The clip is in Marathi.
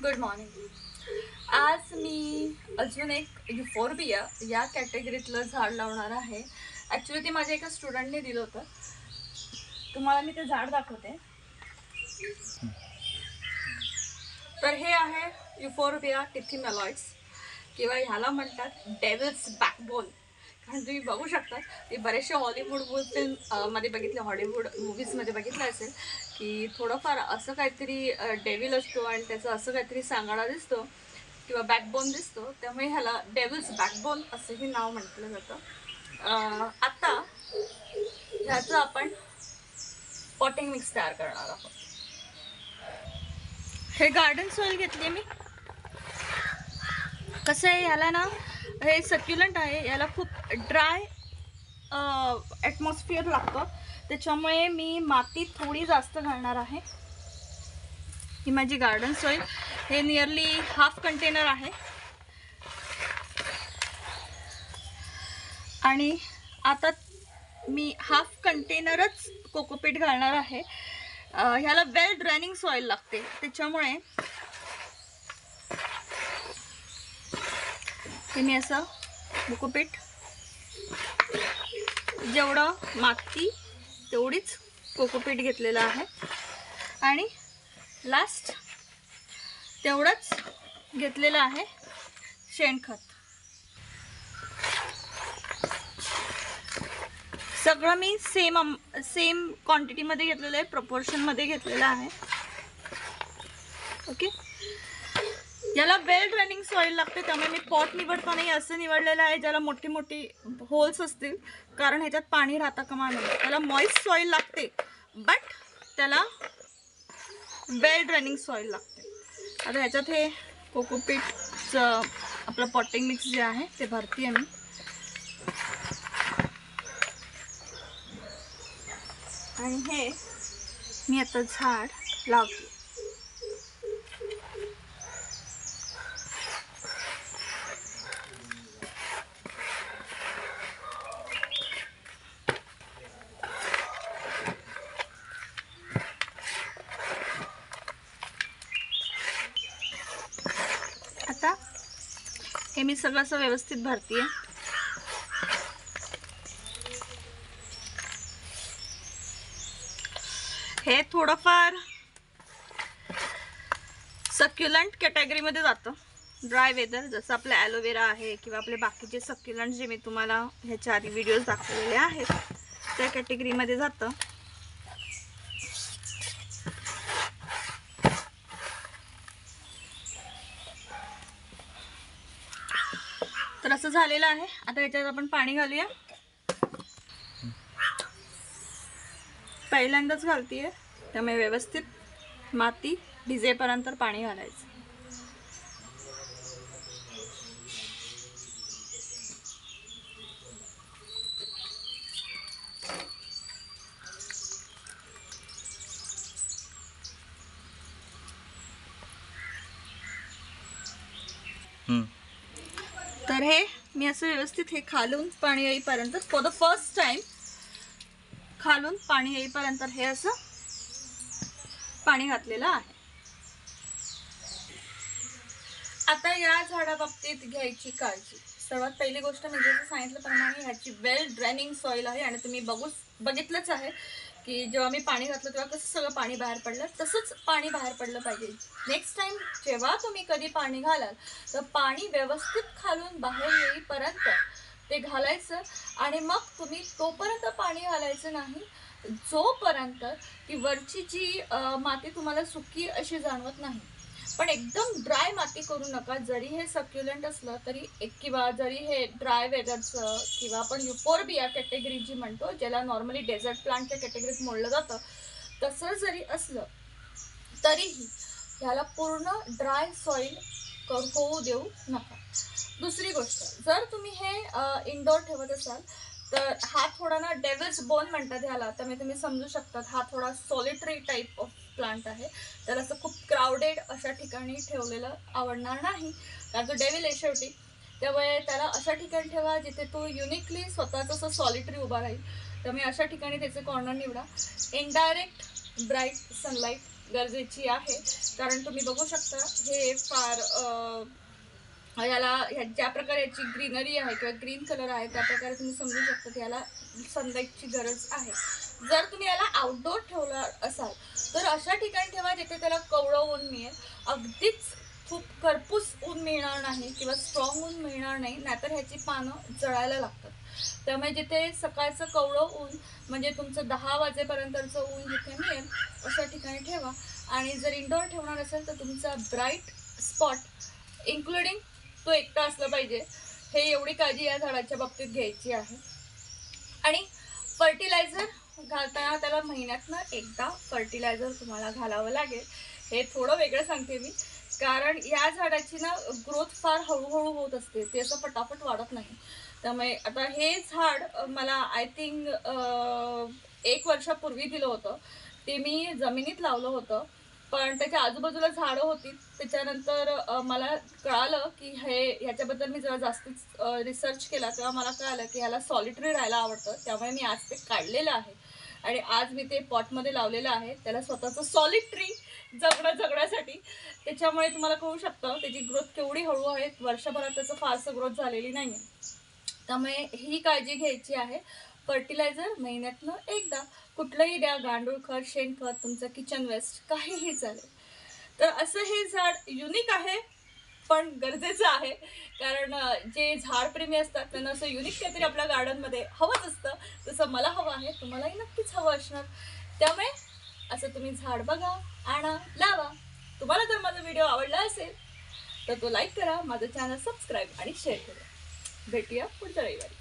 Good morning. आज मी अजून एक युफोर्बिया या कॅटेगरीतलं झाड लावणार आहे. ॲक्च्युली ते माझ्या एका स्टुडंटने दिलं होतं. तुम्हाला मी ते झाड दाखवते. तर हे आहे युफोर्बिया टिथिमेलॉइड्स किंवा ह्याला म्हणतात डेव्हिल्स बॅकबोन. कारण तुम्ही बघू शकता ते बरेचसे हॉलिवूड फिल्म मध्ये बघितले, हॉलिवूड मूवीजमध्ये बघितलं असेल की थोडंफार असं काहीतरी डेव्हिल असतो आणि त्याचं असं काहीतरी सांगाडा दिसतो किंवा बॅकबोन दिसतो, त्यामुळे ह्याला डेव्हिल्स बॅकबोन असंही नाव म्हटलं जातं. आता ह्याचं आपण पॉटिंग मिक्स तयार करणार आहोत. हे गार्डन सॉइल घेतली मी. कसं आहे ह्याला ना, हे सक्युलंट आहे, याला खूप ड्राय ॲटमॉस्फिअर लागतं, त्याच्यामुळे मी माती थोडी जास्त घालणार आहे. ही माझी गार्डन सॉइल, हे नियरली हाफ कंटेनर आहे. आणि आता मी हाफ कंटेनरच कोकोपीट घालणार आहे. ह्याला वेल ड्रेनिंग सॉइल लागते, त्याच्यामुळे हे मी असं कोकोपीट जेवढं माती तेवढीच कोकोपीट घेतलेलं आहे आणि लास्ट तेवढंच घेतलेलं आहे शेणखत. सगळं मी सेम क्वांटिटीमध्ये घेतलेलं आहे, प्रपोर्शनमध्ये घेतलेलं आहे. ओके. याला वेल ड्रेनिंग सॉइल लागते, त्यामुळे मी पॉट निवडतानाही असं निवडलेलं आहे ज्याला मोठी मोठी होल्स असतील, कारण ह्याच्यात पाणी राहता कामा नये. त्याला मॉइस्ट सॉइल लागते, बट त्याला वेल ड्रेनिंग सॉइल लागते. आता ह्याच्यात हे कोकोपीटचं आपलं पॉटिंग मिक्स जे आहे ते भरते मी. आणि हे मी आता झाड लावते. आता हे मी सगळं असं व्यवस्थित भरतीये. हे थोडंफार सक्युलंट कॅटेगरीमध्ये जातं. ड्राय वेदर, जसं आपलं ॲलोवेरा आहे किंवा आपले बाकीचे सक्युलंट जे मी तुम्हाला ह्याच्या आधी व्हिडिओज दाखवलेले आहेत त्या कॅटेगरीमध्ये जातं. तर असं झालेलं आहे. आता ह्याच्यात आपण पाणी घालूया. पहिल्यांदाच घालतीये, त्यामुळे व्यवस्थित माती भिजेपर्यंत पाणी घालायचं. तर हे मी असं व्यवस्थित हे खालून पाणी येईपर्यंत, फॉर द फर्स्ट टाइम खालून पाणी येईपर्यंत हे असं पाणी घातलेलं आहे. आता या झाडाबाबतीत घ्यायची काळजी. सर्वात पहिली गोष्ट मी जसं सांगितल्याप्रमाणे ह्याची वेल ड्रेनिंग सॉइल आहे आणि तुम्ही बघितलंच आहे की जेव्हा मी पाणी घातलं तेव्हा कसं सगळं पाणी बाहेर पडलं, तसंच पाणी बाहेर पडलं पाहिजे. नेक्स्ट टाइम जेव्हा तुम्ही कधी पाणी घालाल तर पाणी व्यवस्थित खालून बाहेर येईपर्यंत ते घालायचं आणि मग तुम्ही तोपर्यंत पाणी घालायचं नाही जोपर्यंत ती वरची जी माती तुम्हाला सुकी अशी जाणवत नाही. पण एकदम ड्राय माती करू नका. जरी हे सक्युलंट असलं तरी किंवा जरी हे ड्राय वेदरचं किंवा आपण युफोर्बिया कॅटेगरी जी म्हणतो, ज्याला नॉर्मली डेझर्ट प्लांटच्या कॅटेगरीत मोडलं जातं, तसं जरी असलं तरीही ह्याला पूर्ण ड्राय सॉइल होऊ देऊ नका. दुसरी गोष्ट, जर तुम्ही हे इनडोअर ठेवत असाल तर हा थोडा ना डेव्हिल्स बोन म्हणतात ह्याला. त्यामुळे तुम्ही समजू शकतात हा थोडा सॉलिटरी टाईप ऑफ प्लांट आहे. तर असं खूप क्राउडेड अशा ठिकाणी ठेवलेलं आवडणार नाही, कारण तो डेव्हिल आहे शेवटी. त्यामुळे त्याला अशा ठिकाणी ठेवा जिथे तो युनिकली स्वतःच असं सॉलिटरी उभा राहील. त्यामुळे अशा ठिकाणी त्याचे कॉर्नर निवडा. इनडायरेक्ट ब्राईट सनलाईट गरजेची आहे. कारण तुम्ही बघू शकता हे फार याला ज्या प्रकारे याची ग्रीनरी आहे किंवा ग्रीन कलर आहे त्या प्रकारे तुम्ही समजू शकता की याला सनलाईटची गरज आहे. जर तुम्ही याला आउटडोर ठेवला असाल तर अशा ठिकाणी ठेवा जिथे त्याला कवळं ऊन मिळेल. अगदीच खूप खरपूस ऊन मिळणार नाही किंवा स्ट्रॉंग ऊन मिळणार नाही, नाहीतर ह्याची पानं जळायला लागतात. त्यामुळे जिथे सकाळचं कवळं ऊन म्हणजे तुमचं 10 वाजेपर्यंतचं ऊन जिथे मिळेल अशा ठिकाणी ठेवा. आणि जर इंडोर ठेवणार असेल तर तुमचा ब्राईट स्पॉट इन्क्लुडिंग तो एकटा असला पाहिजे. हे एवढी काळजी या झाडाच्या बाबतीत घ्यायची आहे. आणि फर्टिलायझर घालताना त्याला महिन्यातनं एकदा फर्टिलायझर तुम्हाला घालावं लागेल. हे थोडं वेगळं सांगते मी, कारण या झाडाची ना ग्रोथ फार हळूहळू होत असते, ते असं फटाफट वाढत नाही. त्यामुळे आता हे झाड मला आय थिंक 1 वर्षापूर्वी दिलं होतं. ते मी जमिनीत लावलं होतं, पण त्याच्या आजूबाजूला झाडं होती. त्याच्यानंतर मला कळालं की ह्याच्याबद्दल मी जरा जास्तच रिसर्च केला, तेव्हा मला कळालं की ह्याला सॉलिटरी राहायला आवडतं. त्यामुळे मी आज ते काढलेलं आहे आणि आज मी ते पॉटमध्ये लावलेलं आहे. त्याला स्वतःचं सॉलिटरी जगण्यासाठी. त्याच्यामुळे तुम्हाला कळू शकतं त्याची ग्रोथ केवढी हळू आहे. वर्षभरात त्याचं फारसं ग्रोथ झालेली नाही आहे. त्यामुळे ही काळजी घ्यायची आहे. फर्टिलायझर महिन्यातनं एकदा कुठलंही द्या, गांडूळ खत, शेणखत, तुमचं किचन वेस्ट काहीही चालेल. तर असं हे झाड युनिक आहे पण गरजेचं आहे. कारण जे झाडप्रेमी असतात त्यांना असं युनिक काहीतरी आपल्या गार्डनमध्ये हवंच असतं. तसं मला हवं आहे, तुम्हालाही नक्कीच हवं असणार. त्यामुळे असं तुम्ही झाड बघा, आणा, लावा. तुम्हाला जर माझा व्हिडिओ आवडला असेल तर तो लाईक करा, माझं चॅनल सबस्क्राईब आणि शेअर करा. भेटूया पुढच्या रविवारी.